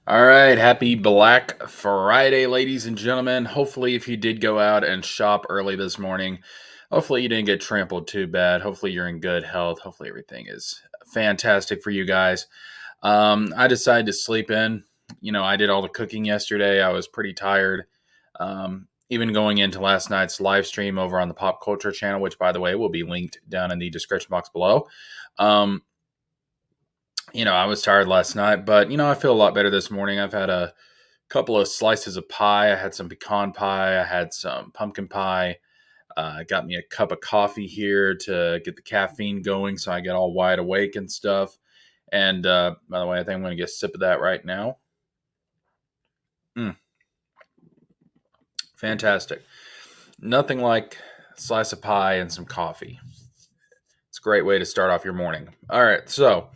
All right, happy Black Friday, ladies and gentlemen. Hopefully, if you did go out and shop early this morning, hopefully you didn't get trampled too bad. Hopefully, you're in good health. Hopefully, everything is fantastic for you guys. I decided to sleep in. I did all the cooking yesterday. I was pretty tired. Even going into last night's live stream over on the Pop Culture channel, which, by the way, will be linked down in the description box below. Um, I was tired last night, but I feel a lot better this morning. I've had a couple of slices of pie. I had some pecan pie. I had some pumpkin pie. I got me a cup of coffee here to get the caffeine going, so I get all wide awake and stuff. And by the way, I think I'm going to get a sip of that right now. Mm, fantastic. Nothing like a slice of pie and some coffee. It's a great way to start off your morning. All right, so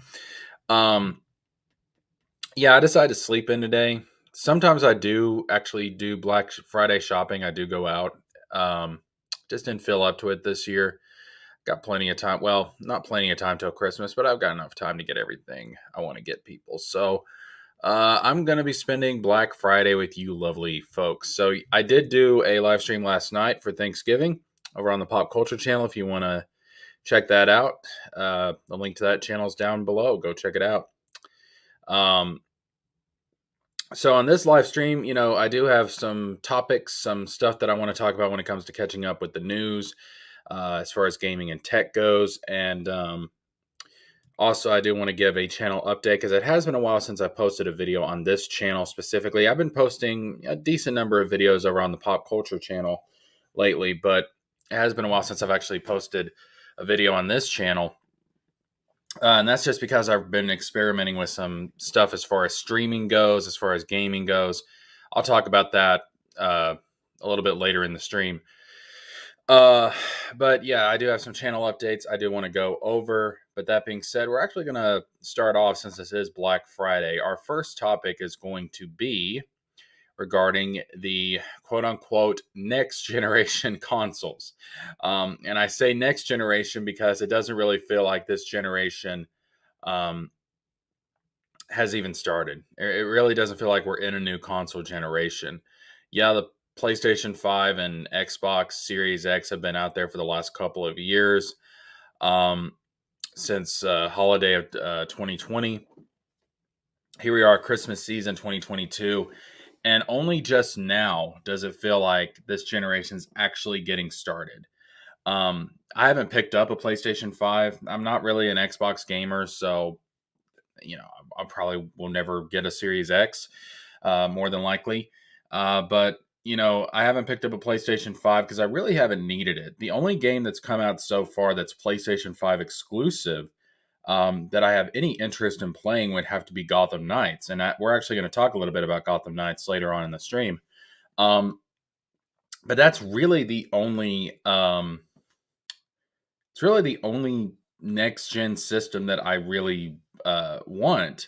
um, yeah, I decided to sleep in today. Sometimes I do actually do Black Friday shopping. I do go out. Um, just didn't feel up to it this year. Got plenty of time. Well, not plenty of time till Christmas, but I've got enough time to get everything I want to get people. So I'm going to be spending Black Friday with you lovely folks. So I did do a live stream last night for Thanksgiving over on the Pop Culture channel. If you want to check that out, the link to that channel is down below. Go check it out. Um, So on this live stream, I do have some topics, some stuff that I want to talk about when it comes to catching up with the news, as far as gaming and tech goes, and also I do want to give a channel update because it has been a while since I posted a video on this channel specifically. I've been posting a decent number of videos over on the Pop Culture channel lately, but it has been a while since I've actually posted a video on this channel. And that's just because I've been experimenting with some stuff as far as streaming goes, as far as gaming goes. I'll talk about that a little bit later in the stream. Uh, but yeah, I do have some channel updates I do want to go over. But that being said, we're actually going to start off since this is Black Friday. Our first topic is going to be regarding the quote unquote next generation consoles. And I say next generation because it doesn't really feel like this generation um, has even started. It really doesn't feel like we're in a new console generation. Yeah, the PlayStation 5 and Xbox Series X have been out there for the last couple of years, um, since holiday of 2020. Here we are, Christmas season 2022. And only just now does it feel like this generation's actually getting started. I haven't picked up a PlayStation 5. I'm not really an Xbox gamer, so I probably will never get a Series X, more than likely. But I haven't picked up a PlayStation 5 because I really haven't needed it. The only game that's come out so far that's PlayStation 5 exclusive, that I have any interest in playing would have to be Gotham Knights, and we're actually going to talk a little bit about Gotham Knights later on in the stream. Um, but that's really the only. It's really the only next gen system that I really want,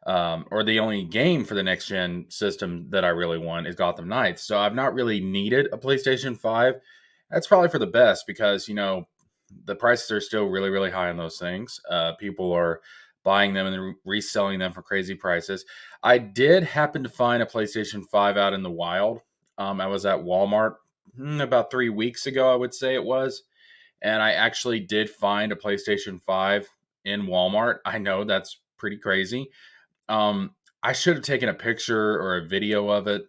or the only game for the next gen system that I really want is Gotham Knights. So I've not really needed a PlayStation 5. That's probably for the best because the prices are still really really high on those things. People are buying them and reselling them for crazy prices. I did happen to find a PlayStation 5 out in the wild. I was at Walmart about 3 weeks ago, I would say it was, and I actually did find a PlayStation 5 in Walmart. I know that's pretty crazy. I should have taken a picture or a video of it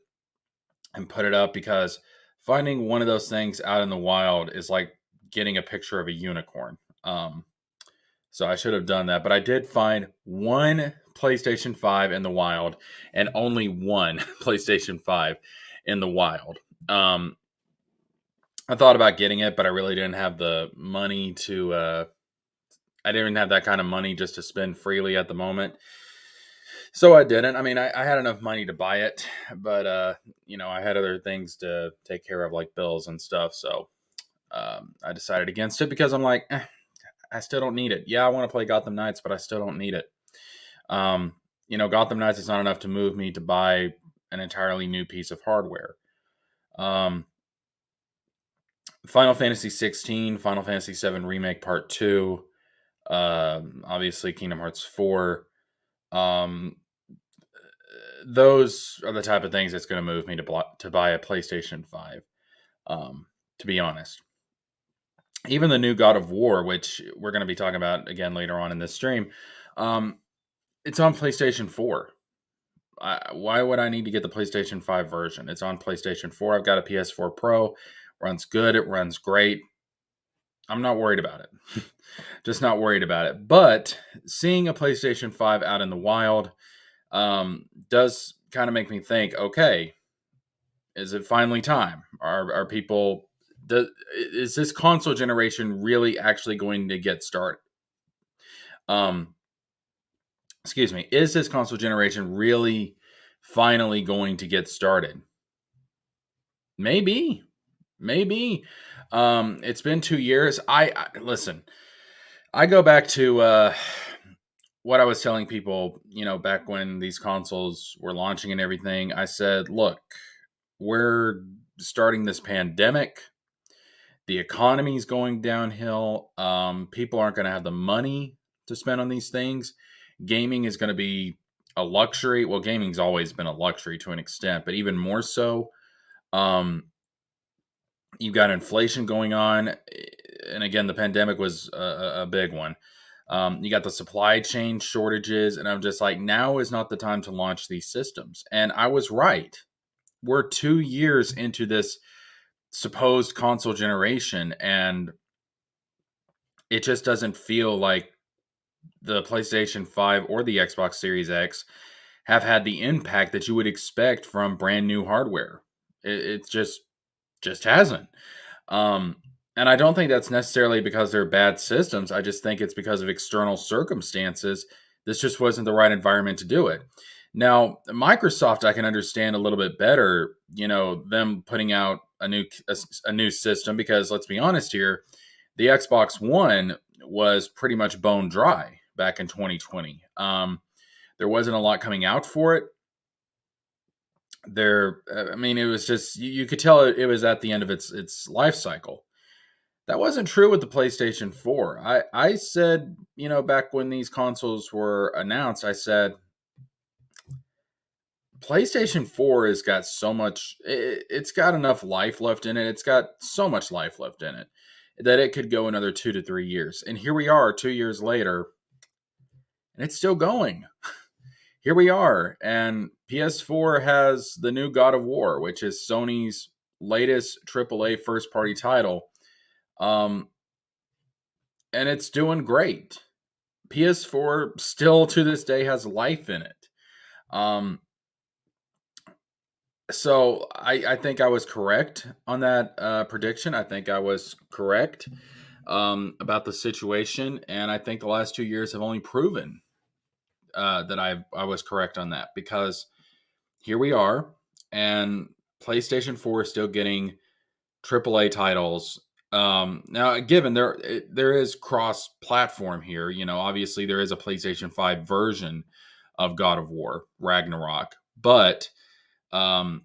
and put it up because finding one of those things out in the wild is like getting a picture of a unicorn. So I should have done that, but I did find one PlayStation 5 in the wild and only one PlayStation 5 in the wild. I thought about getting it, but I really didn't have the money to. I didn't have that kind of money just to spend freely at the moment, so I didn't. I mean, I had enough money to buy it, but I had other things to take care of, like bills and stuff. So I decided against it because I'm like, I still don't need it. Yeah, I want to play Gotham Knights, but I still don't need it. Gotham Knights is not enough to move me to buy an entirely new piece of hardware. Um, Final Fantasy 16, Final Fantasy 7 Remake Part 2, obviously Kingdom Hearts 4. Um, those are the type of things that's going to move me to buy a PlayStation 5. To be honest, even the new God of War, which we're going to be talking about again later on in this stream, um, it's on PlayStation 4. Why would I need to get the PlayStation 5 version? It's on PlayStation 4. I've got a PS4 Pro. Runs good. It runs great. I'm not worried about it. Just not worried about it. But seeing a PlayStation 5 out in the wild does kind of make me think, okay, is it finally time? Are people, is this console generation really actually going to get started? Um, excuse me. Is this console generation really finally going to get started? Maybe. Maybe. It's been 2 years. I listen. I go back to what I was telling people, back when these consoles were launching and everything. I said, look, we're starting this pandemic. The economy's going downhill. People aren't going to have the money to spend on these things. Gaming is going to be a luxury. Well, gaming's always been a luxury to an extent, but even more so. Um, you've got inflation going on, and again, the pandemic was a big one. You got the supply chain shortages, and I'm just like, now is not the time to launch these systems. And I was right. We're 2 years into this supposed console generation, and it just doesn't feel like the PlayStation 5 or the Xbox Series X have had the impact that you would expect from brand new hardware. It just hasn't. Um, and I don't think that's necessarily because they're bad systems. I just think it's because of external circumstances. This just wasn't the right environment to do it. Now, Microsoft, I can understand a little bit better, them putting out a new system, because let's be honest here, the Xbox One was pretty much bone dry back in 2020. There wasn't a lot coming out for it. I mean, it was just, you could tell it was at the end of its life cycle. That wasn't true with the PlayStation 4. I said, back when these consoles were announced, I said, PlayStation 4 has got so much, it's got enough life left in it. It's got so much life left in it that it could go another 2 to 3 years. And here we are 2 years later, and it's still going. Here we are. And PS4 has the new God of War, which is Sony's latest AAA first party title. And it's doing great. PS4 still to this day has life in it. So I think I was correct on that prediction. I think I was correct about the situation, and I think the last 2 years have only proven that I was correct on that, because here we are, and PlayStation 4 is still getting AAA titles. Now, given there is cross-platform here, obviously there is a PlayStation 5 version of God of War Ragnarok, but a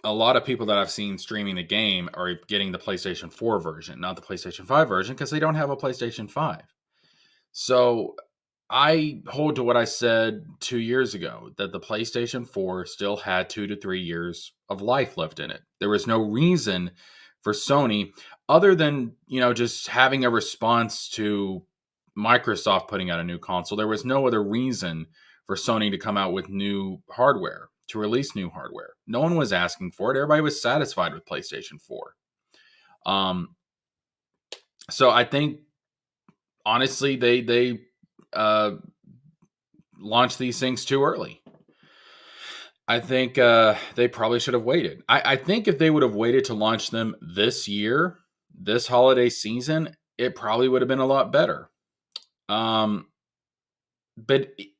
lot of people that I've seen streaming the game are getting the PlayStation 4 version, not the PlayStation 5 version, because they don't have a PlayStation 5. So I hold to what I said 2 years ago, that the PlayStation 4 still had 2 to 3 years of life left in it. There was no reason for Sony, other than, just having a response to Microsoft putting out a new console. There was no other reason for Sony to come out with new hardware, to release new hardware. No one was asking for it. Everybody was satisfied with PlayStation 4. So I think, honestly, they launched these things too early. I think they probably should have waited. I think if they would have waited to launch them this year, this holiday season, it probably would have been a lot better. But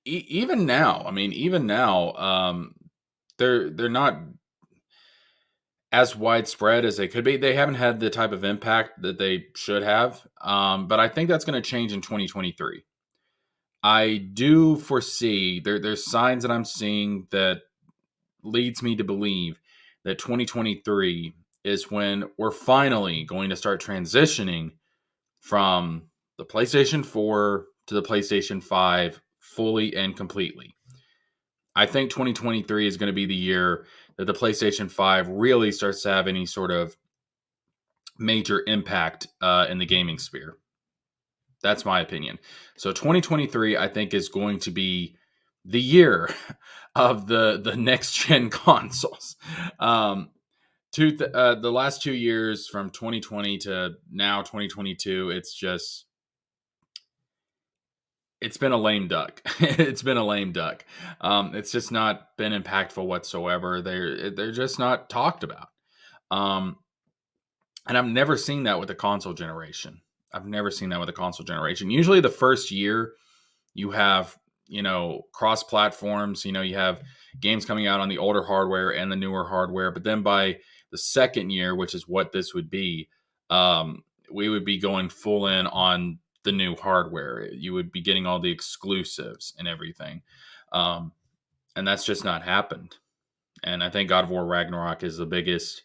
even now, they're not as widespread as they could be. They haven't had the type of impact that they should have. But I think that's going to change in 2023. I do foresee there's signs that I'm seeing that leads me to believe that 2023 is when we're finally going to start transitioning from the PlayStation 4 to the PlayStation 5 fully and completely. I think 2023 is going to be the year that the PlayStation 5 really starts to have any sort of major impact in the gaming sphere. That's my opinion. So 2023, I think, is going to be the year of the next gen consoles. Um, the last 2 years from 2020 to now 2022, it's been a lame duck. It's been a lame duck. It's just not been impactful whatsoever. They're just not talked about. Um, and I've never seen that with the console generation. I've never seen that with the console generation. Usually, the first year you have cross platforms. You have games coming out on the older hardware and the newer hardware. But then by the second year, which is what this would be, we would be going full in on the new hardware. You would be getting all the exclusives and everything. And that's just not happened. And I think God of War Ragnarok is the biggest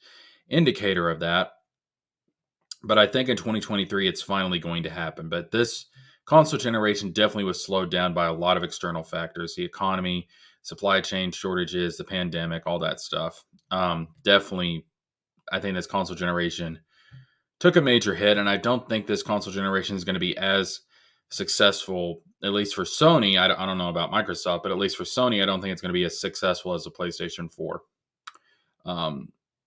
indicator of that. But I think in 2023, it's finally going to happen. But this console generation definitely was slowed down by a lot of external factors: the economy, supply chain shortages, the pandemic, all that stuff. Definitely, I think this console generation took a major hit. And I don't think this console generation is going to be as successful, at least for Sony. I don't know about Microsoft, but at least for Sony, I don't think it's going to be as successful as the PlayStation 4.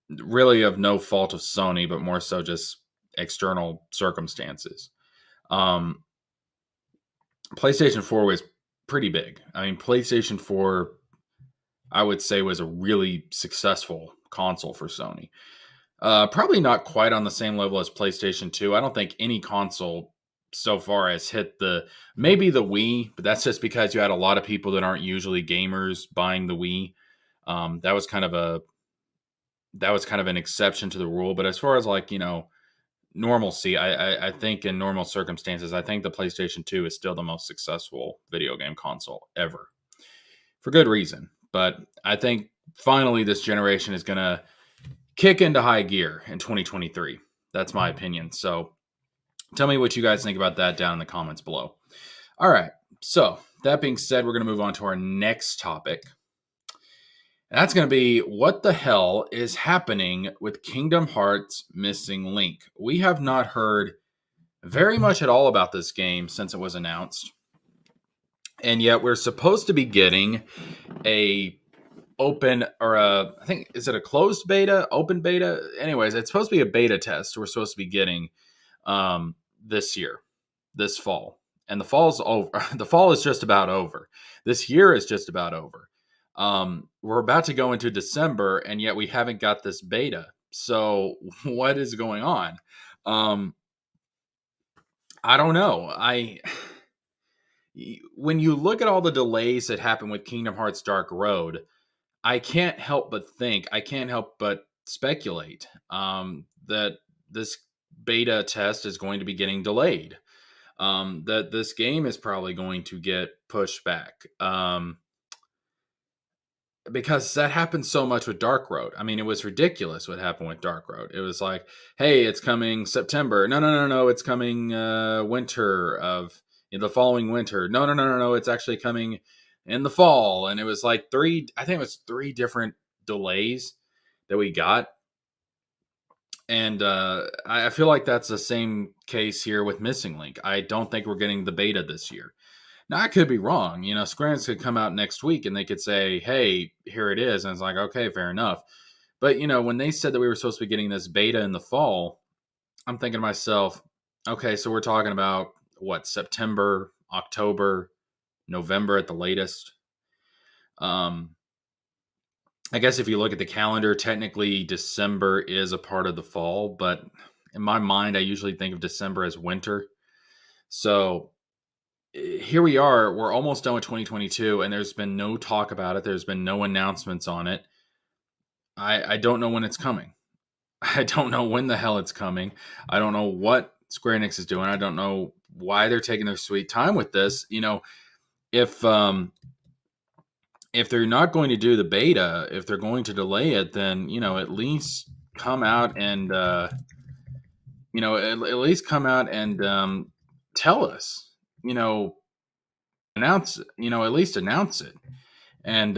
Really of no fault of Sony, but more so just external circumstances. PlayStation 4 was pretty big. I mean, PlayStation 4, I would say, was a really successful console for Sony. Probably not quite on the same level as PlayStation 2. I don't think any console so far has hit maybe the Wii, but that's just because you had a lot of people that aren't usually gamers buying the Wii. That was kind of an exception to the rule. But as far as normalcy, I think in normal circumstances, I think the PlayStation 2 is still the most successful video game console ever, for good reason. But I think finally this generation is going to kick into high gear in 2023. That's my opinion. So tell me what you guys think about that down in the comments below. All right. So that being said, we're going to move on to our next topic. And that's going to be, what the hell is happening with Kingdom Hearts Missing Link? We have not heard very much at all about this game since it was announced. And yet we're supposed to be getting a open, or I think, is it a closed beta, open beta? Anyways, it's supposed to be a beta test we're supposed to be getting this year, this fall. And the fall's over. The fall is just about over. This year is just about over. We're about to go into December, and yet we haven't got this beta. So what is going on? I don't know. When you look at all the delays that happened with Kingdom Hearts Dark Road, I can't help but speculate that this beta test is going to be getting delayed. That this game is probably going to get pushed back. Because that happened so much with Dark Road. I mean, it was ridiculous what happened with Dark Road. It was like, hey, it's coming September. No, it's coming winter of the following winter. No, it's actually coming in the fall. And it was like I think it was three different delays that we got. And I feel like that's the same case here with Missing Link. I don't think we're getting the beta this year. Now, I could be wrong. Square Enix could come out next week and they could say, hey, here it is. And it's like, okay, fair enough. But, when they said that we were supposed to be getting this beta in the fall, I'm thinking to myself, okay, so we're talking about what, September, October, November at the latest. I guess if you look at the calendar, technically December is a part of the fall. But in my mind, I usually think of December as winter. So here we are, we're almost done with 2022, and there's been no talk about it. There's been no announcements on it. I don't know when it's coming. I don't know when the hell it's coming. I don't know what Square Enix is doing. I don't know why they're taking their sweet time with this. If they're not going to do the beta, if they're going to delay it, then at least come out and tell us, announce it, at least announce it. And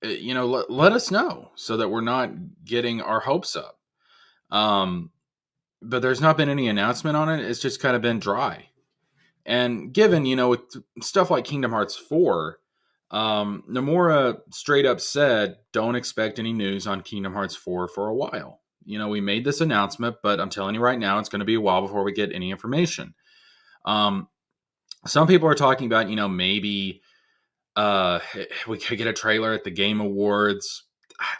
let us know so that we're not getting our hopes up. But there's not been any announcement on it. It's just kind of been dry. And given, with stuff like Kingdom Hearts 4, Nomura straight up said, don't expect any news on Kingdom Hearts 4 for a while. We made this announcement, but I'm telling you right now, it's going to be a while before we get any information. Some people are talking about, maybe we could get a trailer at the Game Awards.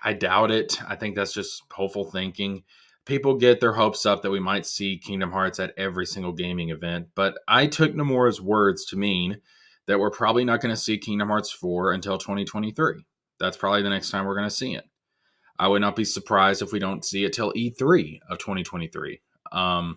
I doubt it. I think that's just hopeful thinking. People get their hopes up that we might see Kingdom Hearts at every single gaming event, but I took Nomura's words to mean that we're probably not going to see Kingdom Hearts 4 until 2023. That's probably the next time we're going to see it. I would not be surprised if we don't see it till E3 of 2023. I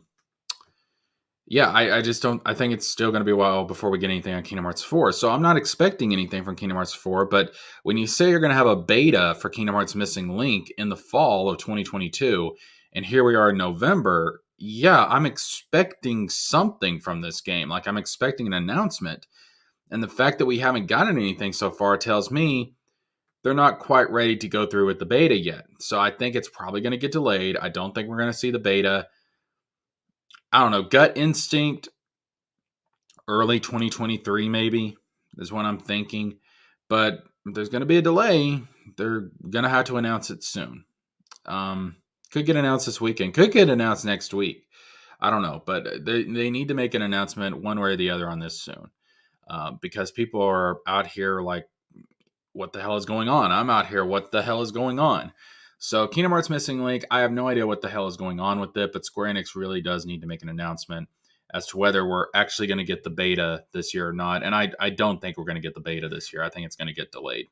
just don't. I think it's still going to be a while before we get anything on Kingdom Hearts 4. So I'm not expecting anything from Kingdom Hearts 4. But when you say you're going to have a beta for Kingdom Hearts Missing Link in the fall of 2022, and here we are in November, yeah, I'm expecting something from this game. Like, I'm expecting an announcement. And the fact that we haven't gotten anything so far tells me they're not quite ready to go through with the beta yet. So I think it's probably going to get delayed. I don't think we're going to see the beta. I don't know, gut instinct, early 2023 maybe is what I'm thinking. But there's going to be a delay. They're going to have to announce it soon. Could get announced this weekend. Could get announced next week. I don't know. But they need to make an announcement one way or the other on this soon. Because people are out here like, what the hell is going on? I'm out here, what the hell is going on? So Kingdom Hearts Missing Link, I have no idea what the hell is going on with it, but Square Enix really does need to make an announcement as to whether we're actually going to get the beta this year or not. And I don't think we're going to get the beta this year. I think it's going to get delayed.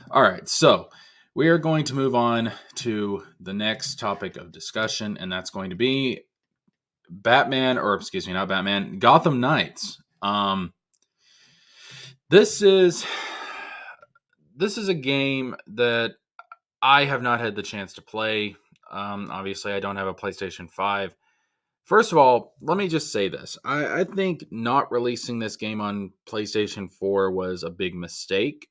All right, so we are going to move on to the next topic of discussion, and that's going to be Gotham Knights. This is a game that I have not had the chance to play. Obviously, I don't have a PlayStation 5. First of all, let me just say this. I think not releasing this game on PlayStation 4 was a big mistake.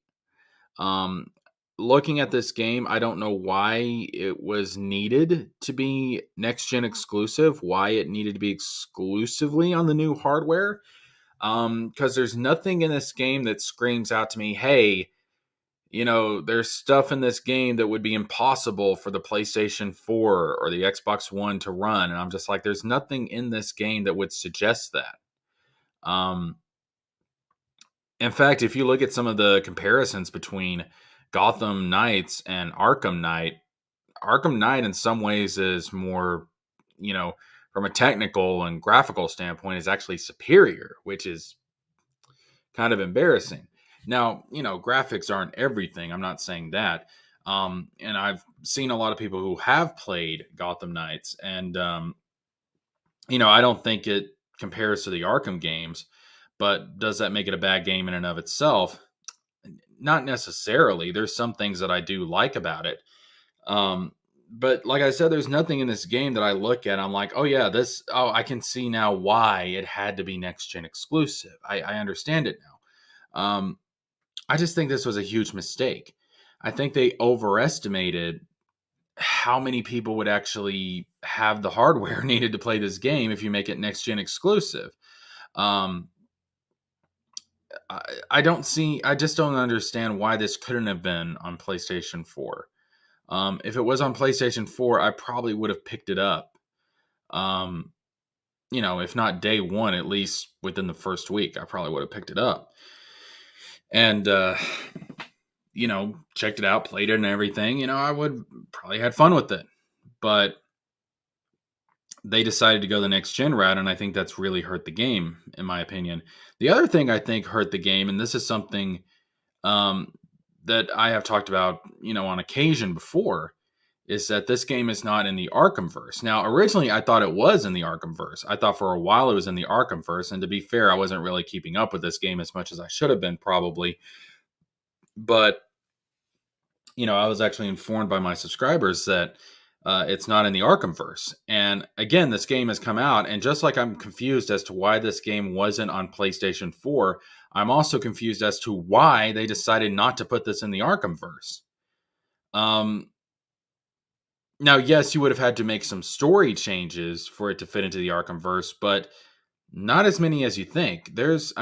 Looking at this game, I don't know why it was needed to be next-gen exclusive, why it needed to be exclusively on the new hardware. Because there's nothing in this game that screams out to me, hey, there's stuff in this game that would be impossible for the PlayStation 4 or the Xbox One to run. And I'm just like, there's nothing in this game that would suggest that. In fact, if you look at some of the comparisons between Gotham Knights and Arkham Knight in some ways is more, from a technical and graphical standpoint, is actually superior, which is kind of embarrassing. Now, graphics aren't everything. I'm not saying that. And I've seen a lot of people who have played Gotham Knights, and, I don't think it compares to the Arkham games, but does that make it a bad game in and of itself? Not necessarily. There's some things that I do like about it. But like I said, there's nothing in this game that I look at. I'm like, I can see now why it had to be next gen exclusive. I understand it now. I just think this was a huge mistake. I think they overestimated how many people would actually have the hardware needed to play this game if you make it next gen exclusive. I just don't understand why this couldn't have been on PlayStation 4. If it was on PlayStation 4, I probably would have picked it up. If not day one, at least within the first week, I probably would have picked it up. And, checked it out, played it and everything. I would probably had fun with it. But they decided to go the next gen route, and I think that's really hurt the game, in my opinion. The other thing I think hurt the game, and this is something that I have talked about, on occasion before, is that this game is not in the Arkhamverse. Now, originally, I thought it was in the Arkhamverse. I thought for a while it was in the Arkhamverse, and to be fair, I wasn't really keeping up with this game as much as I should have been, probably. But, I was actually informed by my subscribers that It's not in the Arkhamverse. And again, this game has come out, and just like I'm confused as to why this game wasn't on PlayStation 4, I'm also confused as to why they decided not to put this in the Arkhamverse. Um, Now, yes, you would have had to make some story changes for it to fit into the Arkhamverse, but not as many as you think. This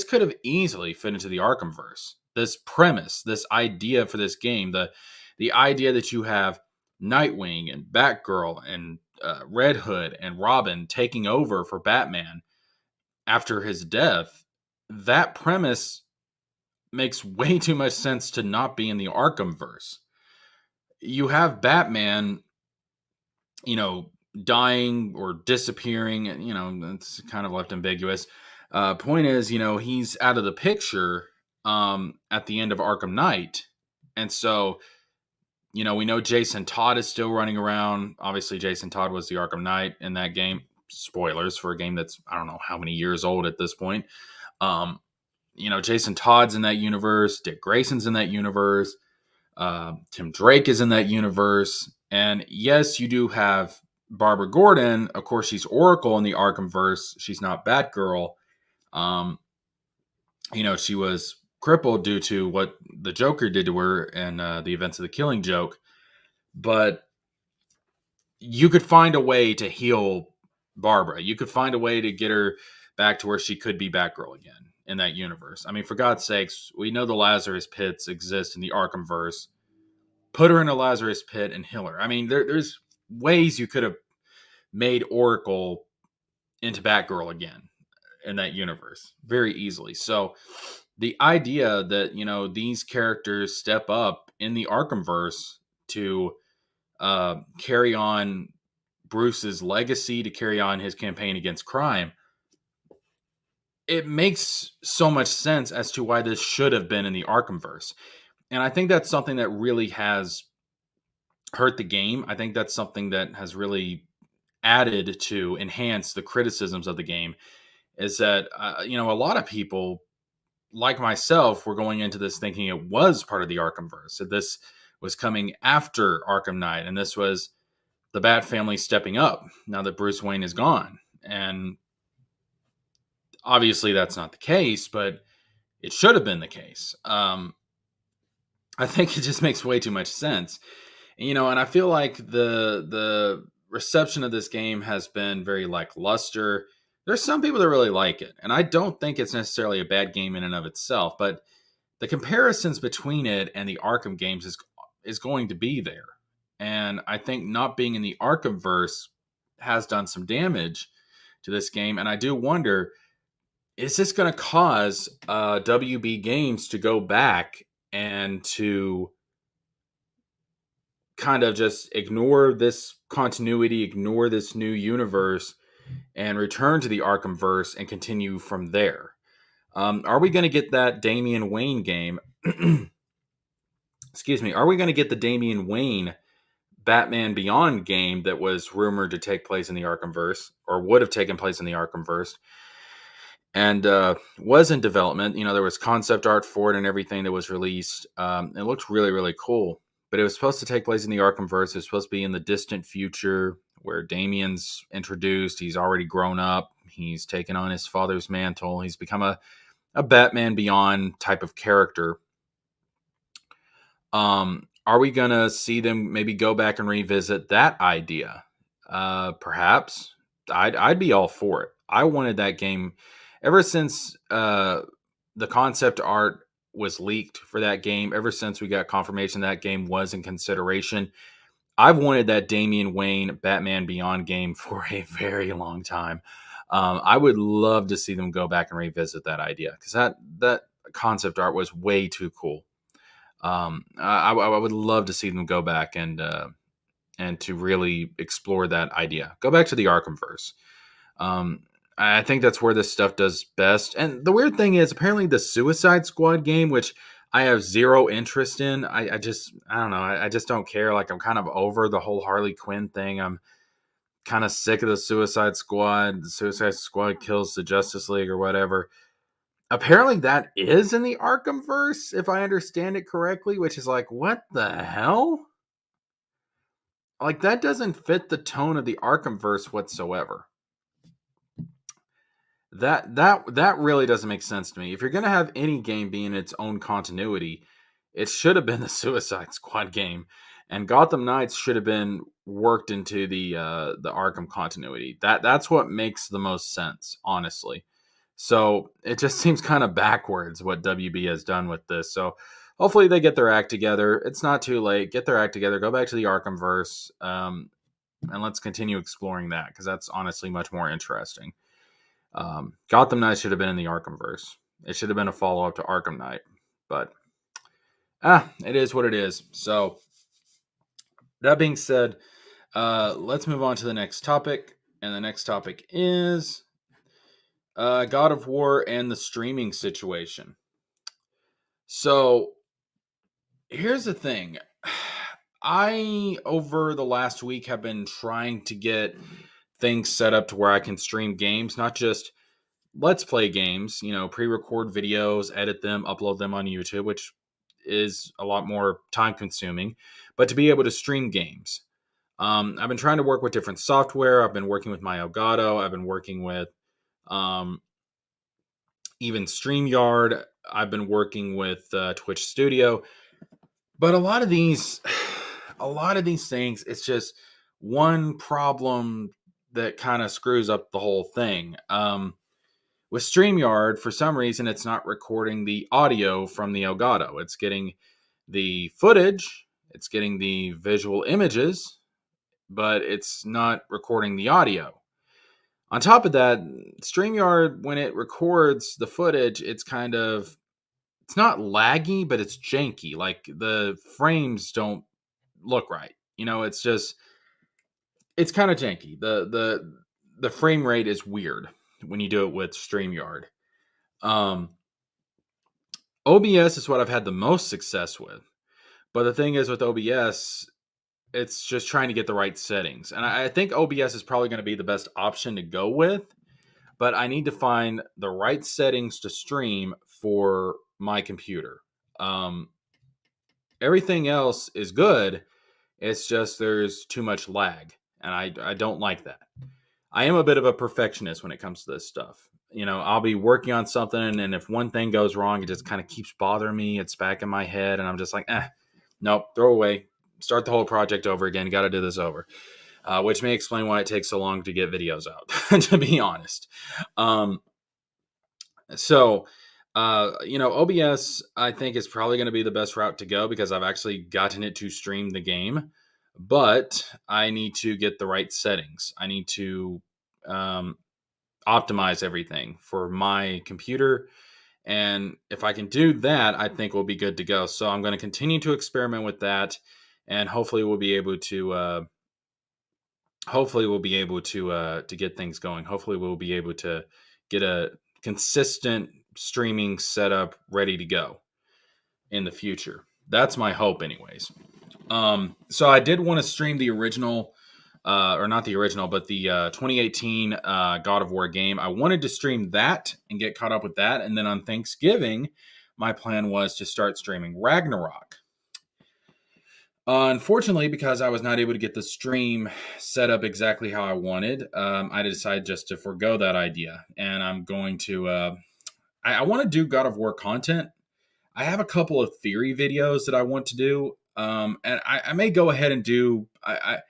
could have easily fit into the Arkhamverse. This premise, this idea for this game, the idea that you have Nightwing and Batgirl and Red Hood and Robin taking over for Batman after his death, that premise makes way too much sense to not be in the Arkhamverse. You have Batman, you know, dying or disappearing, and that's kind of left ambiguous. Point is, he's out of the picture at the end of Arkham Knight, and so we know Jason Todd is still running around. Obviously, Jason Todd was the Arkham Knight in that game. Spoilers for a game that's I don't know how many years old at this point. Um, Jason Todd's in that universe. Dick Grayson's in that universe. Tim Drake is in that universe. And yes, you do have Barbara Gordon. Of course, she's Oracle in the Arkhamverse. She's not Batgirl. Um, she was crippled due to what the Joker did to her in the events of the Killing Joke. But you could find a way to heal Barbara. You could find a way to get her back to where she could be Batgirl again in that universe. I mean, for God's sakes, we know the Lazarus pits exist in the Arkhamverse. Put her in a Lazarus pit and heal her. I mean, there's ways you could have made Oracle into Batgirl again in that universe very easily. So the idea that these characters step up in the Arkhamverse to carry on Bruce's legacy, to carry on his campaign against crime, it makes so much sense as to why this should have been in the Arkhamverse. And I think that's something that really has hurt the game. I think that's something that has really added to enhance the criticisms of the game, is that a lot of people like myself were going into this thinking it was part of the Arkhamverse. So this was coming after Arkham Knight, and this was the Bat family stepping up now that Bruce Wayne is gone. And obviously that's not the case, but it should have been the case. I think it just makes way too much sense. And I feel like the reception of this game has been very lackluster. There's some people that really like it, and I don't think it's necessarily a bad game in and of itself, but the comparisons between it and the Arkham games is going to be there. And I think not being in the Arkhamverse has done some damage to this game, and I do wonder, is this going to cause WB Games to go back and to kind of just ignore this continuity, ignore this new universe, and return to the Arkhamverse and continue from there? Are we going to get that Damian Wayne game? Excuse me. Are we going to get the Damian Wayne Batman Beyond game that was rumored to take place in the Arkhamverse, or would have taken place in the Arkhamverse, and was in development? There was concept art for it and everything that was released. It looked really, really cool. But it was supposed to take place in the Arkhamverse. It was supposed to be in the distant future where Damian's introduced. He's already grown up. He's taken on his father's mantle. He's become a Batman Beyond type of character. Are we going to see them maybe go back and revisit that idea? Perhaps. I'd be all for it. I wanted that game ever since the concept art was leaked for that game, ever since we got confirmation that game was in consideration. I've wanted that Damian Wayne Batman Beyond game for a very long time. I would love to see them go back and revisit that idea, because that concept art was way too cool. I would love to see them go back and to really explore that idea. Go back to the Arkhamverse. I think that's where this stuff does best. And the weird thing is, apparently the Suicide Squad game, which I have zero interest in. I don't know. I just don't care. Like, I'm kind of over the whole Harley Quinn thing. I'm kind of sick of the Suicide Squad. The Suicide Squad kills the Justice League or whatever. Apparently that is in the Arkhamverse, if I understand it correctly, which is like, what the hell? like that doesn't fit the tone of the Arkhamverse whatsoever. That really doesn't make sense to me. If you're gonna have any game be in its own continuity, it should have been the Suicide Squad game, and Gotham Knights should have been worked into the Arkham continuity. That's what makes the most sense, honestly. So it just seems kind of backwards what WB has done with this. So hopefully they get their act together. It's not too late. Get their act together. Go back to the Arkhamverse, and let's continue exploring that because that's honestly much more interesting. Gotham Knight should have been in the Arkhamverse. It should have been a follow up to Arkham Knight, but it is what it is. So that being said, let's move on to the next topic, and the next topic is God of War and the streaming situation. So here's the thing. I, over the last week, have been trying to get things set up to where I can stream games, not just let's play games, pre-record videos, edit them, upload them on YouTube, which is a lot more time consuming, but to be able to stream games. I've been trying to work with different software. I've been working with my Elgato. I've been working with even StreamYard. I've been working with Twitch Studio. But a lot of these things, it's just one problem that kind of screws up the whole thing. With StreamYard, for some reason, it's not recording the audio from the Elgato. It's getting the footage, it's getting the visual images, but it's not recording the audio. On top of that, StreamYard, when it records the footage, it's not laggy, but it's janky. Like the frames don't look right. It's kind of janky. The frame rate is weird when you do it with StreamYard. OBS is what I've had the most success with. But the thing is with OBS, it's just trying to get the right settings. And I think OBS is probably going to be the best option to go with. But I need to find the right settings to stream for my computer. Everything else is good. It's just there's too much lag. And I don't like that. I am a bit of a perfectionist when it comes to this stuff. I'll be working on something, and if one thing goes wrong, it just kind of keeps bothering me. It's back in my head, and I'm just like, nope, throw away. Start the whole project over again. Got to do this over. Which may explain why it takes so long to get videos out, to be honest. OBS, I think, is probably going to be the best route to go because I've actually gotten it to stream the game. But I need to get the right settings. I need to optimize everything for my computer. And if I can do that, I think we'll be good to go. So I'm going to continue to experiment with that. And hopefully we'll be able to to get things going. Hopefully we'll be able to get a consistent streaming setup ready to go in the future. That's my hope anyways. So I did want to stream the original, or not the original, but the 2018 God of War game. I wanted to stream that and get caught up with that. And then on Thanksgiving, my plan was to start streaming Ragnarok. Unfortunately, because I was not able to get the stream set up exactly how I wanted, I decided just to forego that idea. And I'm going to, I want to do God of War content. I have a couple of theory videos that I want to do. And I may go ahead and do, I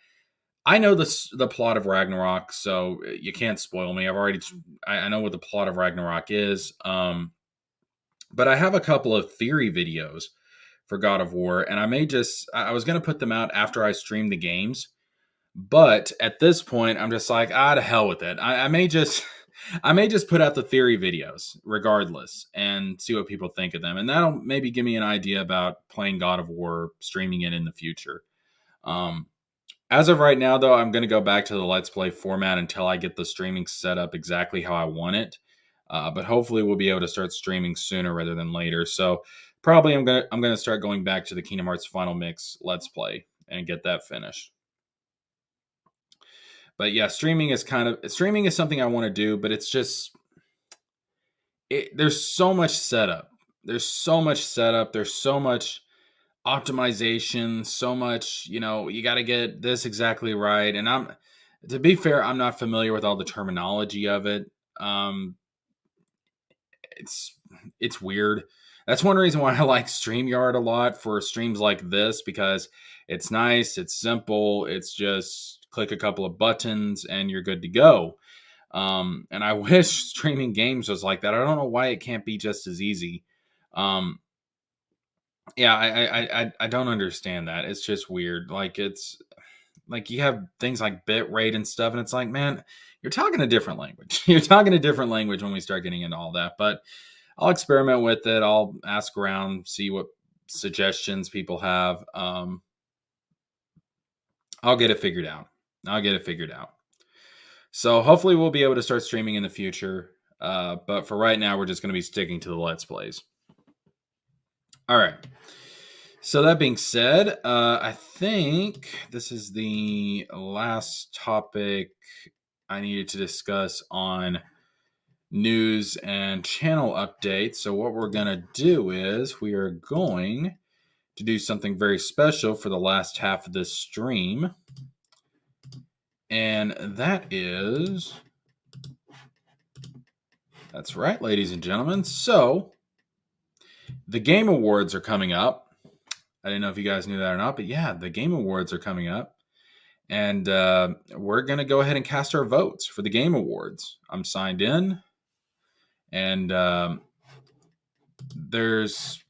know the plot of Ragnarok, so you can't spoil me. I know what the plot of Ragnarok is. But I have a couple of theory videos for God of War, and I was going to put them out after I stream the games. But at this point, I'm just like, to hell with it. I may just put out the theory videos regardless and see what people think of them. And that'll maybe give me an idea about playing God of War, streaming it in the future. As of right now, though, I'm going to go back to the Let's Play format until I get the streaming set up exactly how I want it. But hopefully we'll be able to start streaming sooner rather than later. So probably I'm gonna start going back to the Kingdom Hearts Final Mix Let's Play and get that finished. But yeah, streaming is something I want to do, but it's just there's so much setup. There's so much optimization, so much, you got to get this exactly right. And to be fair, I'm not familiar with all the terminology of it. Um, it's it's weird. That's one reason why I like StreamYard a lot for streams like this, because it's nice, it's simple, it's just click a couple of buttons and you're good to go. And I wish streaming games was like that. I don't know why it can't be just as easy. Um, yeah, I don't understand that. It's just weird. Like, it's like you have things like bit rate and stuff, and it's like, man, you're talking a different language. You're talking a different language when we start getting into all that. But I'll experiment with it. I'll ask around, see what suggestions people have. I'll get it figured out. I'll get it figured out. So hopefully we'll be able to start streaming in the future. But for right now, we're just going to be sticking to the Let's Plays. All right. So that being said, I think this is the last topic I needed to discuss on news and channel updates. So what we're going to do is we are going to do something very special for the last half of this stream. And that's right, ladies and gentlemen. So the Game Awards are coming up. I didn't know if you guys knew that or not, but yeah, the Game Awards are coming up. And we're going to go ahead and cast our votes for the Game Awards. I'm signed in. And there's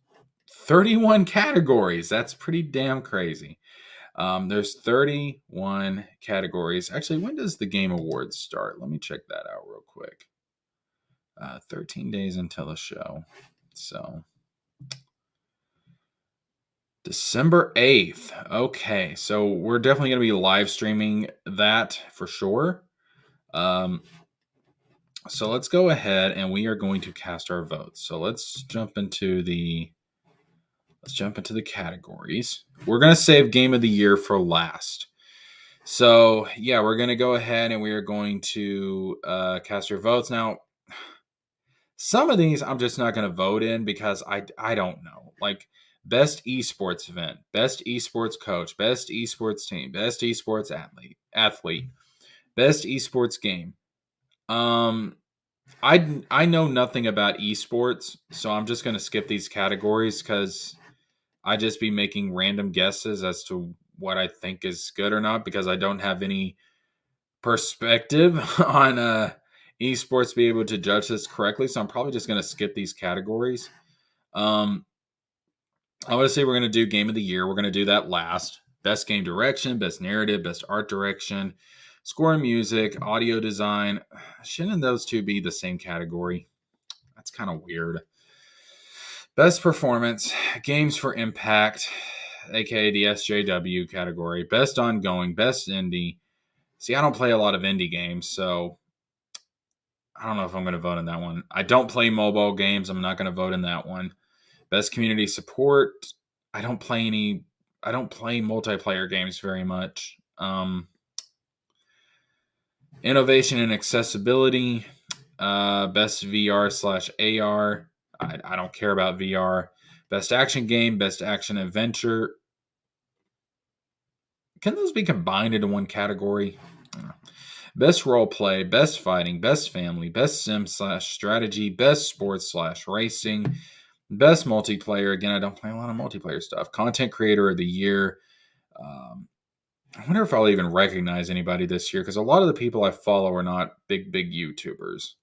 31 categories. That's pretty damn crazy. There's 31 categories. Actually, when does the Game Awards start? Let me check that out real quick. 13 days until the show. So December 8th. Okay, so we're definitely going to be live streaming that for sure. So let's go ahead and we are going to cast our votes. So let's jump into the categories. We're going to save Game of the Year for last. So yeah, we're going to go ahead and we are going to cast your votes. Now, some of these I'm just not going to vote in because I don't know. Like best esports event, best esports coach, best esports team, best esports athlete, best esports game. I know nothing about esports, so I'm just going to skip these categories because I just be making random guesses as to what I think is good or not because I don't have any perspective on esports to be able to judge this correctly. So I'm probably just going to skip these categories. I want to say we're going to do Game of the Year. We're going to do that last. Best game direction, best narrative, best art direction, score and music, audio design. Shouldn't those two be the same category? That's kind of weird. Best performance, games for impact, aka the SJW category. Best ongoing, best indie. See, I don't play a lot of indie games, so I don't know if I'm going to vote in that one. I don't play mobile games. I'm not going to vote in that one. Best community support. I don't play multiplayer games very much. Innovation and accessibility. Best VR/AR. I don't care about VR. Best action game. Best action adventure. Can those be combined into one category? Best role play, best fighting, best family, best sim/strategy, best sports/racing, best multiplayer. Again, I don't play a lot of multiplayer stuff. Content creator of the year. I wonder if I'll even recognize anybody this year because a lot of the people I follow are not big YouTubers.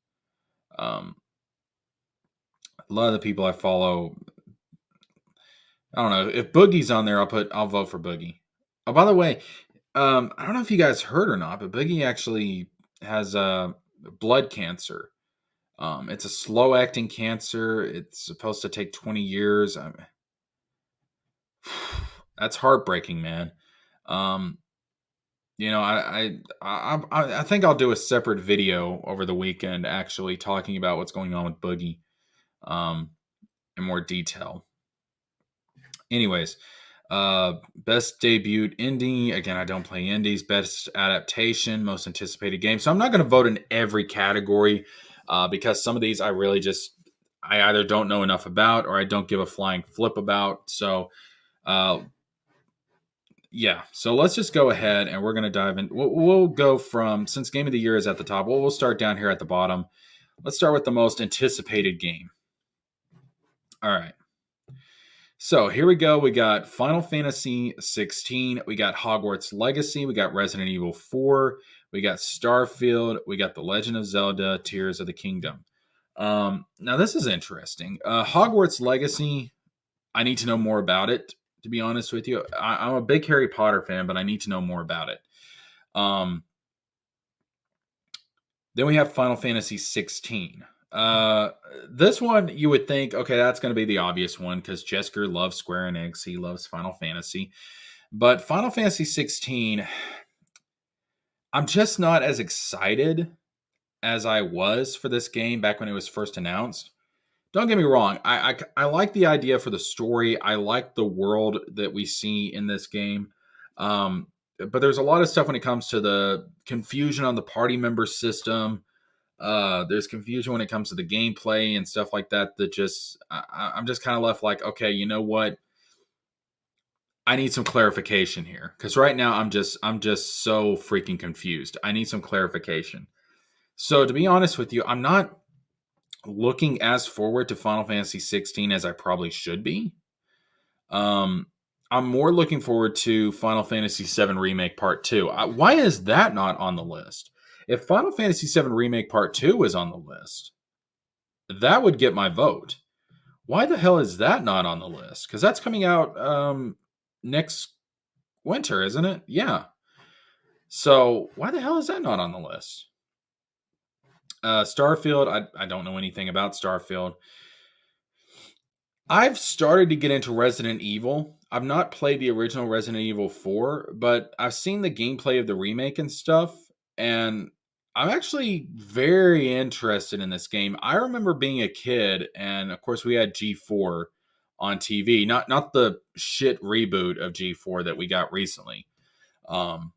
A lot of the people I follow, I don't know. If Boogie's on there, I'll vote for Boogie. Oh, by the way, I don't know if you guys heard or not, but Boogie actually has blood cancer. It's a slow acting cancer. It's supposed to take 20 years. That's heartbreaking, man. I think I'll do a separate video over the weekend actually talking about what's going on with Boogie in more detail. Anyways, best debut indie. Again, I don't play indies. Best adaptation, most anticipated game. So I'm not going to vote in every category because some of these I either don't know enough about or I don't give a flying flip about. So Uh, yeah, so let's just go ahead and we're going to dive in. We'll go from, since game of the year is at the top, we'll start down here at the bottom. Let's start with the most anticipated game. All right. So here we go. We got Final Fantasy 16. We got Hogwarts Legacy. We got Resident Evil 4. We got Starfield. We got The Legend of Zelda Tears of the Kingdom. Now, this is interesting. Hogwarts Legacy, I need to know more about it, to be honest with you. I'm a big Harry Potter fan, but I need to know more about it. Um, then we have Final Fantasy 16. This one you would think, okay, that's going to be the obvious one because Jesker loves Square Enix. He loves Final Fantasy. But Final Fantasy 16, I'm just not as excited as I was for this game back when it was first announced. Don't get me wrong. I like the idea for the story. I like the world that we see in this game. But there's a lot of stuff when it comes to the confusion on the party member system. There's confusion when it comes to the gameplay and stuff like that. That just I'm just kind of left like, okay, you know what? I need some clarification here because right now I'm just so freaking confused. I need some clarification. So to be honest with you, I'm not looking as forward to Final Fantasy 16 as I probably should be. Um, I'm more looking forward to Final Fantasy 7 Remake Part 2. Why is that not on the list? If Final Fantasy 7 Remake Part 2 was on the list, that would get my vote. Why the hell is that not on the list? Because that's coming out next winter, isn't it? Yeah. So why the hell is that not on the list? Starfield, I don't know anything about Starfield. I've started to get into Resident Evil. I've not played the original Resident Evil 4, but I've seen the gameplay of the remake and stuff, and I'm actually very interested in this game. I remember being a kid, and of course we had G4 on TV, not the shit reboot of G4 that we got recently. Um,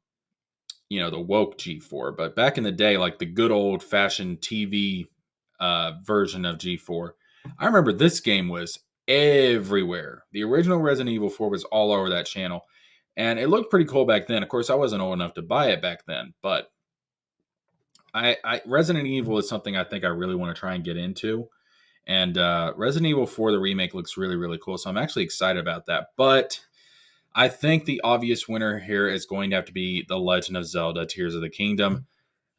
the woke G4, but back in the day, like the good old fashioned TV version of G4, I remember this game was everywhere. The original Resident Evil 4 was all over that channel, and it looked pretty cool back then. Of course, I wasn't old enough to buy it back then, but I Resident Evil is something I think I really want to try and get into. And Resident Evil 4, the remake, looks really, really cool. So I'm actually excited about that. But I think the obvious winner here is going to have to be The Legend of Zelda Tears of the Kingdom.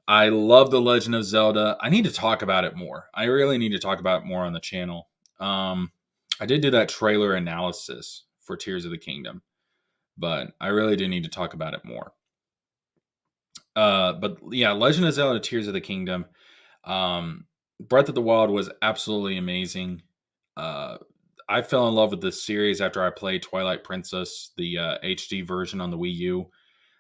I love The Legend of Zelda. I need to talk about it more. I really need to talk about it more on the channel. I did do that trailer analysis for Tears of the Kingdom, but I really do need to talk about it more. But yeah, Legend of Zelda Tears of the Kingdom. Breath of the Wild was absolutely amazing. I fell in love with this series after I played Twilight Princess, the HD version on the Wii U.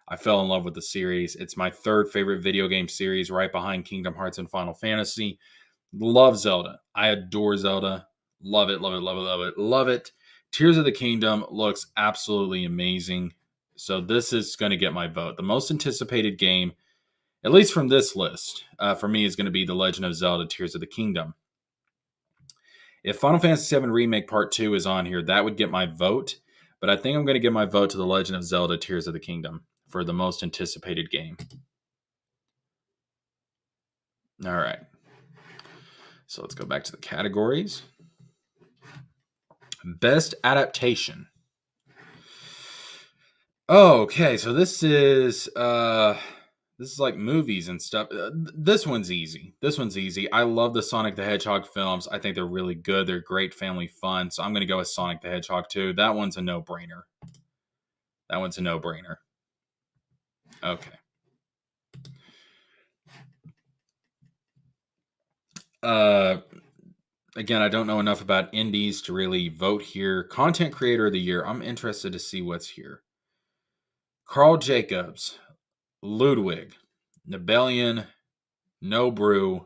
I fell in love with the series. It's my third favorite video game series, right behind Kingdom Hearts and Final Fantasy. Love Zelda. I adore Zelda. Love it, love it, love it, love it, love it. Tears of the Kingdom looks absolutely amazing. So this is going to get my vote. The most anticipated game, at least from this list, for me is going to be The Legend of Zelda Tears of the Kingdom. If Final Fantasy VII Remake Part 2 is on here, that would get my vote. But I think I'm going to give my vote to The Legend of Zelda Tears of the Kingdom for the most anticipated game. All right. So let's go back to the categories. Best adaptation. Oh, okay, so this is like movies and stuff. This one's easy. This one's easy. I love the Sonic the Hedgehog films. I think they're really good. They're great family fun. So I'm going to go with Sonic the Hedgehog 2. That one's a no-brainer. That one's a no-brainer. Okay. Again, I don't know enough about indies to really vote here. Content Creator of the Year. I'm interested to see what's here. Carl Jacobs, Ludwig, Nebelian, No Brew,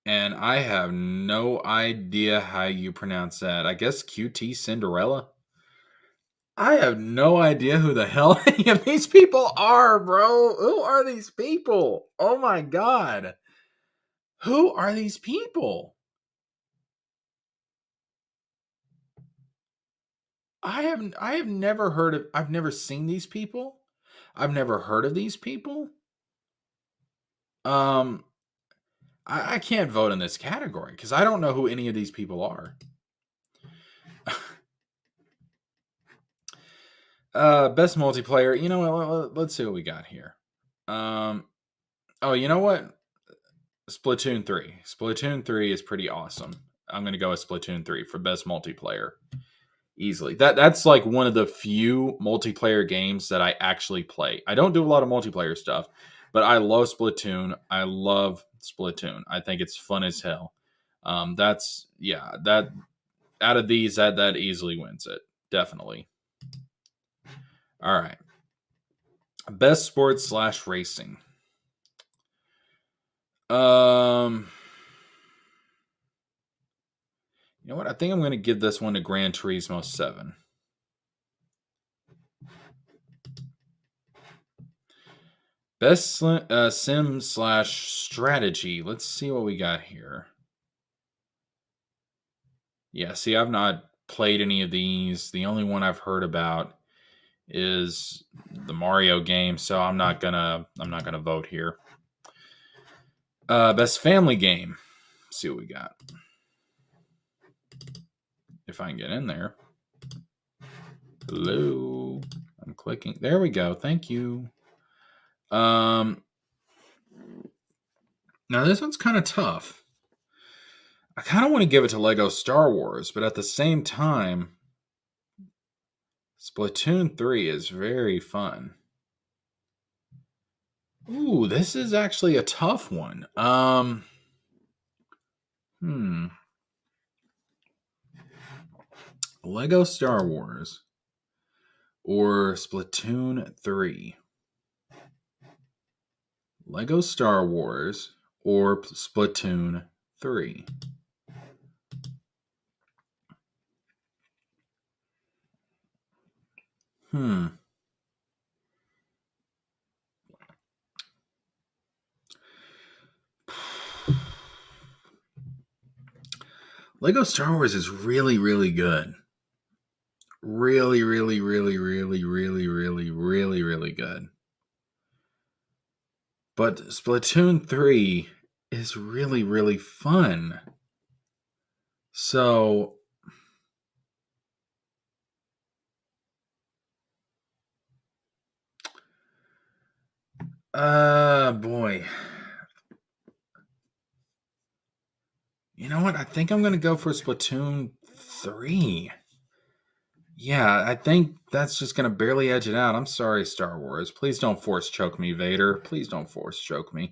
and I have no idea how you pronounce that. I guess QT Cinderella? I have no idea who the hell any of these people are, bro. Who are these people? Oh my god. Who are these people? I have never heard of. I've never seen these people. I've never heard of these people. Um, I can't vote in this category because I don't know who any of these people are. Best multiplayer. You know what? Let's see what we got here. Um, oh, you know what? Splatoon 3. Splatoon 3 is pretty awesome. I'm gonna go with Splatoon 3 for best multiplayer. Easily. That's like one of the few multiplayer games that I actually play. I don't do a lot of multiplayer stuff, but I love Splatoon. I love Splatoon. I think it's fun as hell. That's yeah, that out of these that easily wins it. Definitely. All right. Best sports slash racing. Um you know what? I think I'm gonna give this one to Gran Turismo 7. Best sim slash strategy. Let's see what we got here. Yeah, see, I've not played any of these. The only one I've heard about is the Mario game, so I'm not gonna vote here. Best family game. Let's see what we got. If I can get in there. Hello. I'm clicking. There we go. Thank you. Um Now this one's kind of tough. I kind of want to give it to Lego Star Wars, but at the same time, Splatoon 3 is very fun. Ooh, this is actually a tough one. Hmm. Lego Star Wars or Splatoon 3? Lego Star Wars or Splatoon 3? Hmm. Lego Star Wars is really, really good. Really, really, really, really, really, really, really, really good. But Splatoon 3 is really, really fun. So, boy. You know what? I think I'm going to go for Splatoon 3. Yeah, I think that's just going to barely edge it out. I'm sorry, Star Wars. Please don't force choke me, Vader. Please don't force choke me.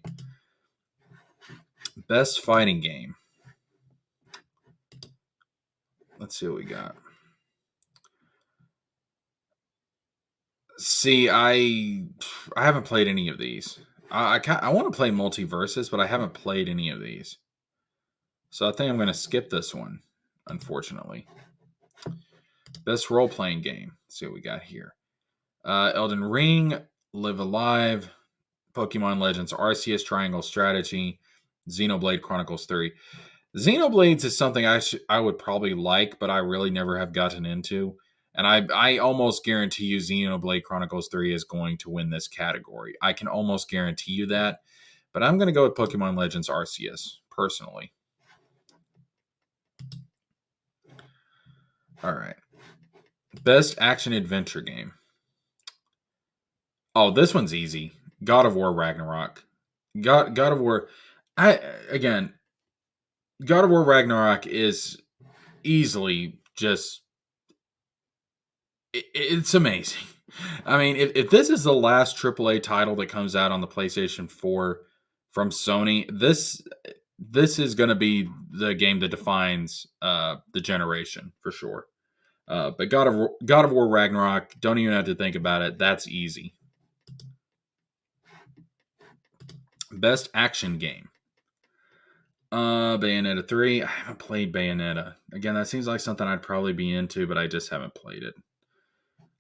Best fighting game. Let's see what we got. See, I haven't played any of these. I want to play Multiverses, but I haven't played any of these. So I think I'm going to skip this one, unfortunately. Best role playing game. Let's see what we got here. Elden Ring, Live Alive, Pokemon Legends Arceus Triangle Strategy, Xenoblade Chronicles 3. Xenoblades is something I would probably like, but I really never have gotten into. And I almost guarantee you Xenoblade Chronicles 3 is going to win this category. I can almost guarantee you that. But I'm going to go with Pokemon Legends Arceus, personally. All right. Best action adventure game. Oh, this one's easy. God of War Ragnarok. God of War. I again, God of War Ragnarok is easily just it's amazing. I mean, if this is the last AAA title that comes out on the PlayStation 4 from Sony, this is going to be the game that defines the generation for sure. But God of War Ragnarok, don't even have to think about it. That's easy. Best action game. Bayonetta 3. I haven't played Bayonetta. Again, that seems like something I'd probably be into, but I just haven't played it.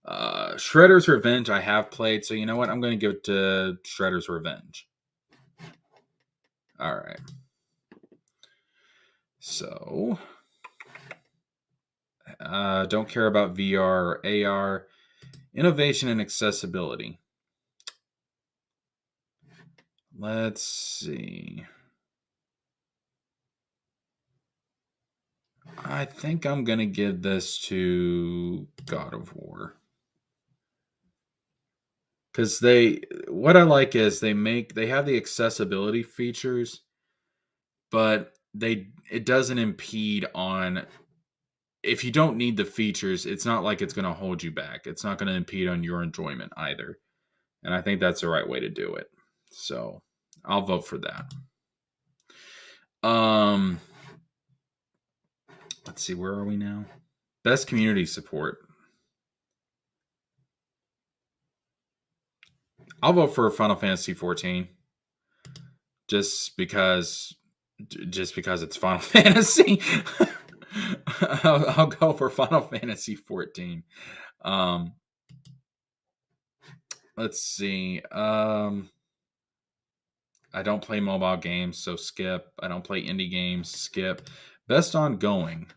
Shredder's Revenge I have played, so you know what? I'm going to give it to Shredder's Revenge. All right. So, Don't care about VR or AR. Innovation and accessibility. Let's see. I think I'm going to give this to God of War. Because what I like is they have the accessibility features, but it doesn't impede on, if you don't need the features, it's not like it's going to hold you back. It's not going to impede on your enjoyment either. And I think that's the right way to do it. So I'll vote for that. Let's see, where are we now? Best community support. I'll vote for Final Fantasy 14. Just because it's Final Fantasy. I'll go for Final Fantasy 14. Let's see. I don't play mobile games, so skip. I don't play indie games, skip. Best ongoing.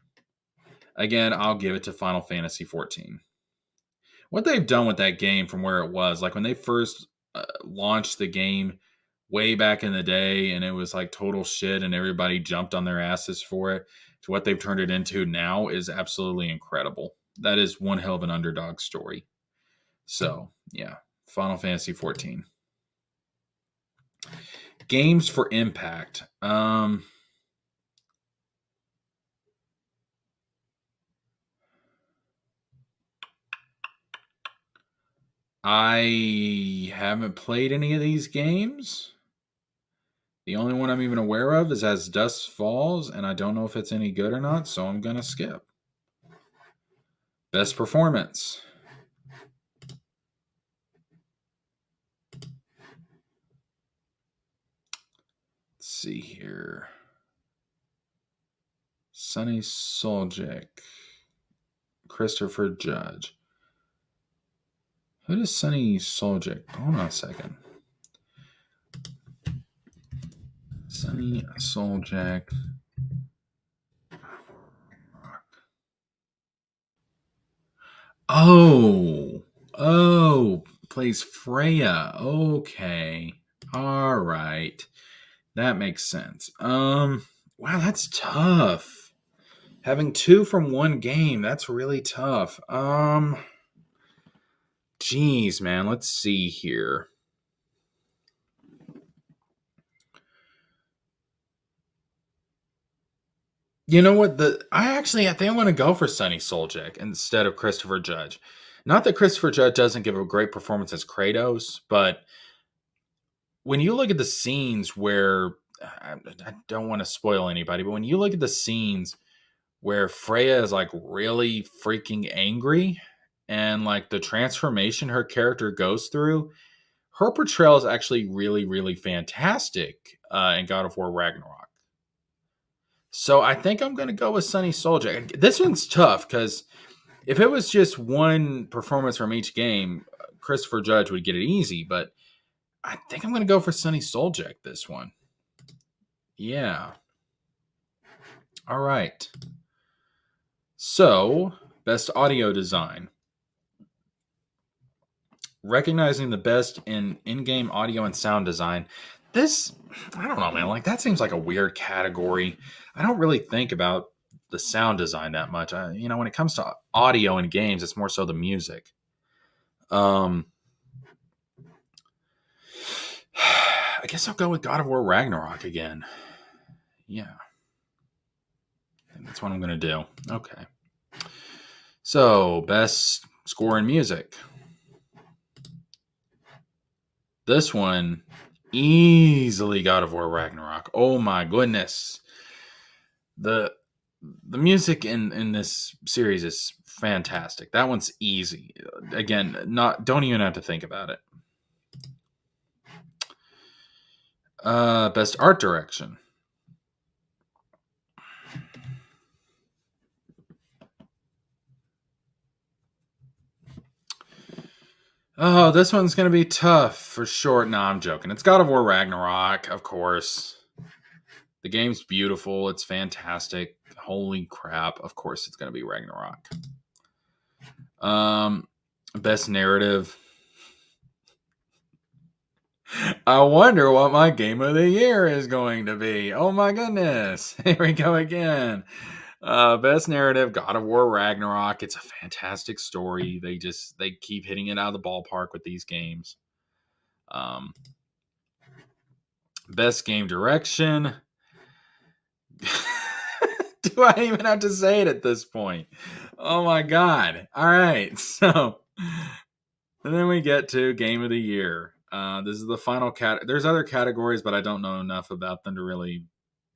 Again, I'll give it to Final Fantasy 14. What they've done with that game from where it was, like when they first launched the game way back in the day, and it was like total shit, and everybody jumped on their asses for it, to what they've turned it into now is absolutely incredible. That is one hell of an underdog story. So, yeah, Final Fantasy 14. Games for impact. I haven't played any of these games. The only one I'm even aware of is As Dusk Falls, and I don't know if it's any good or not, so I'm going to skip. Best performance. Let's see here. Sunny Soljic. Christopher Judge. Who does Sunny Soljic? Hold on a second. Sunny Soljic. Oh, plays Freya. Okay. All right. That makes sense. Wow, that's tough. Having two from one game, that's really tough. Geez, man, let's see here. You know what? I think I'm going to go for Sunny Soljic instead of Christopher Judge. Not that Christopher Judge doesn't give a great performance as Kratos, but when you look at the scenes where, I don't want to spoil anybody, but when you look at the scenes where Freya is like really freaking angry, and like the transformation her character goes through, her portrayal is actually really, really fantastic in God of War Ragnarok. So I think I'm going to go with Sunny Soldier. This one's tough because if it was just one performance from each game, Christopher Judge would get it easy. But I think I'm going to go for Sunny Soljic this one. Yeah. All right. So, best audio design. Recognizing the best in-game audio and sound design. This, I don't know, man. Like, that seems like a weird category. I don't really think about the sound design that much. When it comes to audio in games, it's more so the music. I guess I'll go with God of War Ragnarok again. Yeah. That's what I'm going to do. Okay. So, best score and music. This one, easily God of War Ragnarok. Oh my goodness. The music in this series is fantastic. That one's easy. Again, don't even have to think about it. Best art direction. Oh, this one's going to be tough for sure. No, I'm joking. It's God of War Ragnarok, of course. The game's beautiful. It's fantastic. Holy crap. Of course it's going to be Ragnarok. Best narrative. I wonder what my game of the year is going to be. Oh my goodness. Here we go again. Best narrative, God of War Ragnarok. It's a fantastic story. They keep hitting it out of the ballpark with these games. Best game direction. Do I even have to say it at this point? Oh my god. All right. So and then we get to game of the year. This is the final there's other categories, but I don't know enough about them to really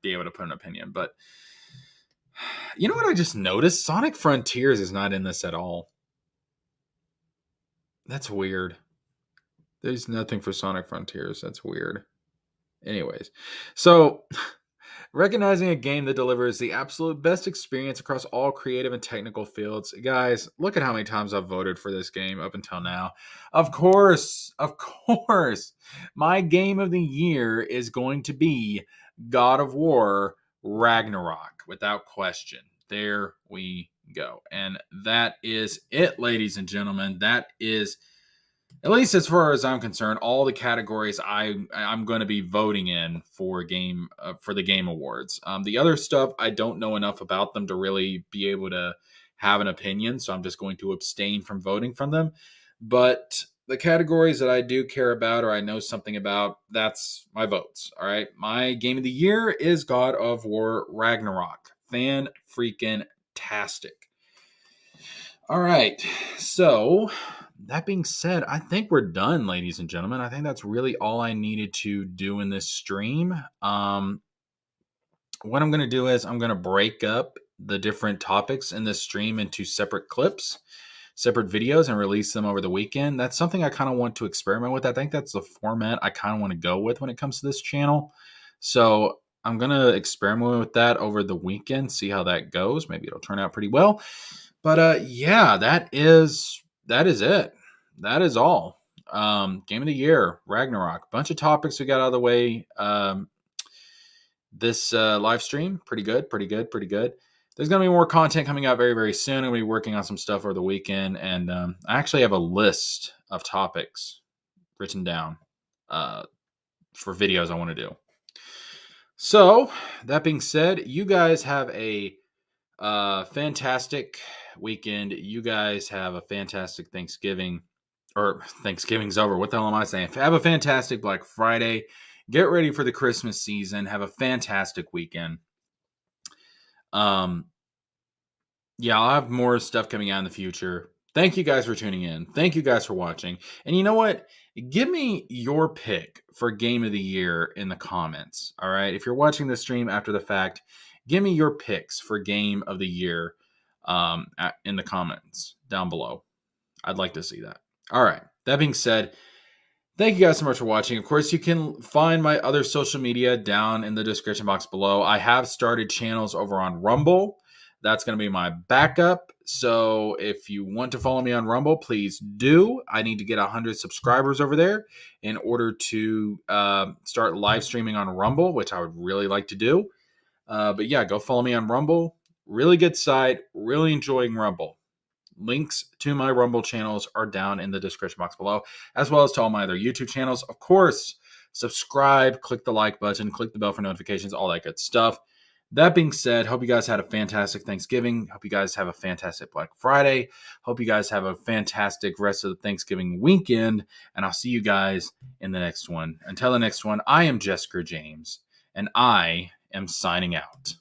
be able to put an opinion. But you know what I just noticed? Sonic Frontiers is not in this at all. That's weird. There's nothing for Sonic Frontiers. That's weird. Anyways, so recognizing a game that delivers the absolute best experience across all creative and technical fields. Guys, look at how many times I've voted for this game up until now. Of course, my game of the year is going to be God of War Ragnarok, without question. There we go. And that is it, ladies and gentlemen. That is, at least as far as I'm concerned, all the categories I'm going to be voting in for the Game Awards. The other stuff, I don't know enough about them to really be able to have an opinion, so I'm just going to abstain from voting from them. But the categories that I do care about or I know something about, that's my votes. All right, my Game of the Year is God of War Ragnarok. Fan-freaking-tastic. All right, so that being said, I think we're done, ladies and gentlemen. I think that's really all I needed to do in this stream. What I'm going to do is I'm going to break up the different topics in this stream into separate clips, separate videos, and release them over the weekend. That's something I kind of want to experiment with. I think that's the format I kind of want to go with when it comes to this channel. So I'm going to experiment with that over the weekend, see how that goes. Maybe it'll turn out pretty well. But yeah, that is it. That is all. Game of the year, Ragnarok. Bunch of topics we got out of the way. This live stream, pretty good. There's going to be more content coming out very, very soon. I'm going to be working on some stuff over the weekend. And I actually have a list of topics written down for videos I want to do. So, that being said, you guys have a fantastic weekend. You guys have a fantastic Thanksgiving. Or Thanksgiving's over. What the hell am I saying? Have a fantastic Black Friday. Get ready for the Christmas season. Have a fantastic weekend. Yeah, I'll have more stuff coming out in the future. Thank you guys for tuning in. Thank you guys for watching. And you know what? Give me your pick for Game of the Year in the comments. All right? If you're watching this stream after the fact, give me your picks for Game of the Year in the comments down below. I'd like to see that. All right. That being said, thank you guys so much for watching. Of course, you can find my other social media down in the description box below. I have started channels over on Rumble. That's going to be my backup. So if you want to follow me on Rumble, please do. I need to get 100 subscribers over there in order to start live streaming on Rumble, which I would really like to do. But yeah, go follow me on Rumble. Really good site. Really enjoying Rumble. Links to my Rumble channels are down in the description box below, as well as to all my other YouTube channels. Of course, subscribe, click the like button, click the bell for notifications, all that good stuff. That being said, hope you guys had a fantastic Thanksgiving. Hope you guys have a fantastic Black Friday. Hope you guys have a fantastic rest of the Thanksgiving weekend, and I'll see you guys in the next one. Until the next one, I am Jessica James, and I am signing out.